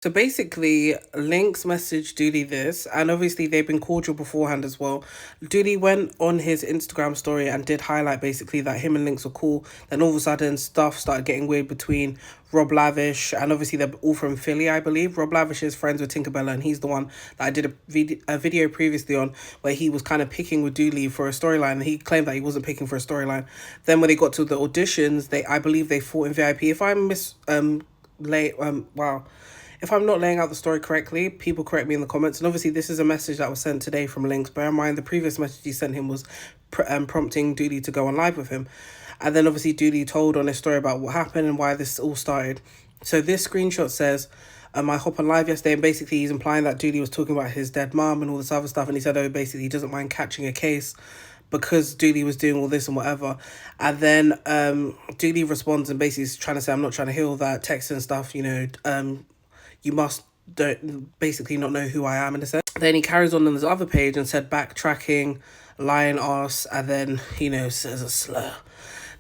So basically, Lynx messaged Dully this, and obviously they've been cordial beforehand as well. Dully went on his Instagram story and did highlight basically that him and Lynx were cool. Then all of a sudden, stuff started getting weird between Rob Lavish, and obviously they're all from Philly, I believe. Rob Lavish is friends with Tinkerbella, and he's the one that I did a video previously on where he was kind of picking with Dully for a storyline, and he claimed that he wasn't picking for a storyline. Then when they got to the auditions, I believe they fought in VIP. If I miss late wow, if I'm not laying out the story correctly, people correct me in the comments. And obviously, this is a message that was sent today from Lynx. Bear in mind, the previous message he sent him was prompting Dully to go on live with him. And then obviously, Dully told on his story about what happened and why this all started. So this screenshot says, I hop on live yesterday, and basically he's implying that Dully was talking about his dead mom and all this other stuff. And he said, oh, basically, he doesn't mind catching a case because Dully was doing all this and whatever. And then Dully responds and basically is trying to say, I'm not trying to hear all that text and stuff, you must don't basically not know who I am in a sense. Then he carries on this other page and said backtracking, lying ass, and then, says a slur.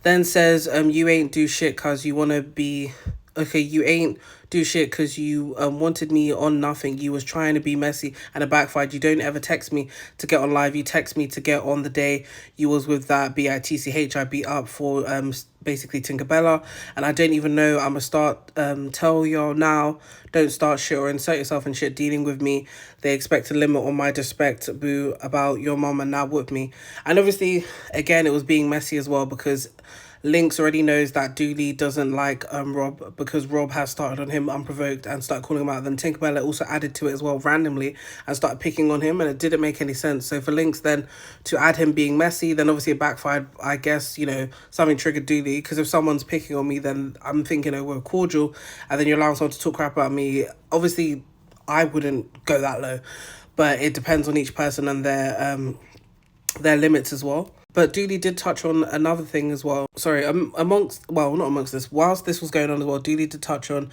Then says, you ain't do shit cause you wanna be okay, you ain't do shit because you wanted me on nothing. You was trying to be messy and it backfired. You don't ever text me to get on live. You text me to get on the day you was with that bitch I beat up for basically Tinkerbella. And I don't even know. I'ma start tell y'all now. Don't start shit or insert yourself in shit dealing with me. They expect a limit on my respect, boo, about your mom and now with me. And obviously, again, it was being messy as well because Lynx already knows that Dully doesn't like Rob because Rob has started on him unprovoked and started calling him out. Then Tinkerbella also added to it as well randomly and started picking on him, and it didn't make any sense. So for Lynx then to add him being messy, then obviously it backfired. I guess, something triggered Dully because if someone's picking on me, then I'm thinking, oh, we're cordial, and then you're allowing someone to talk crap about me. Obviously, I wouldn't go that low, but it depends on each person and their limits as well. But Dully did touch on another thing as well. Sorry, not amongst this. Whilst this was going on as well, Dully did touch on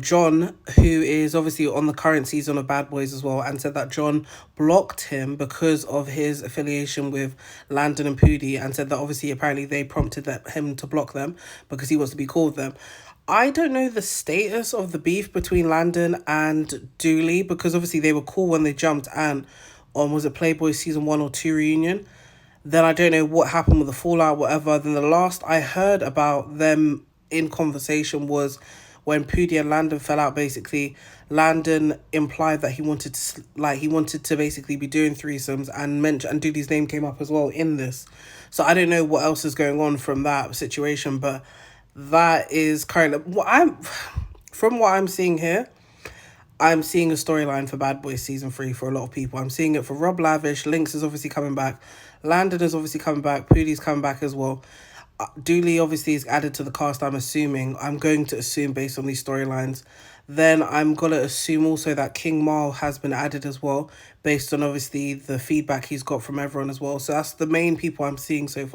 John, who is obviously on the current season of Bad Boys as well, and said that John blocked him because of his affiliation with Landon and Poodie, and said that obviously apparently they prompted him to block them because he wants to be called them. I don't know the status of the beef between Landon and Dully because obviously they were cool when they jumped and on, was it Playboy season 1 or 2 reunion? Then I don't know what happened with the fallout, whatever. Then the last I heard about them in conversation was when Poodie and Landon fell out. Basically, Landon implied that he wanted to basically be doing threesomes and Dully's name came up as well in this. So I don't know what else is going on from that situation, but that is currently from what I'm seeing here. I'm seeing a storyline for Bad Boys season 3 for a lot of people. I'm seeing it for Rob Lavish. Lynx is obviously coming back. Landon is obviously coming back. Poodie's coming back as well. Dully obviously is added to the cast, I'm assuming. I'm going to assume based on these storylines. Then I'm going to assume also that King Mal has been added as well, based on obviously the feedback he's got from everyone as well. So that's the main people I'm seeing so far.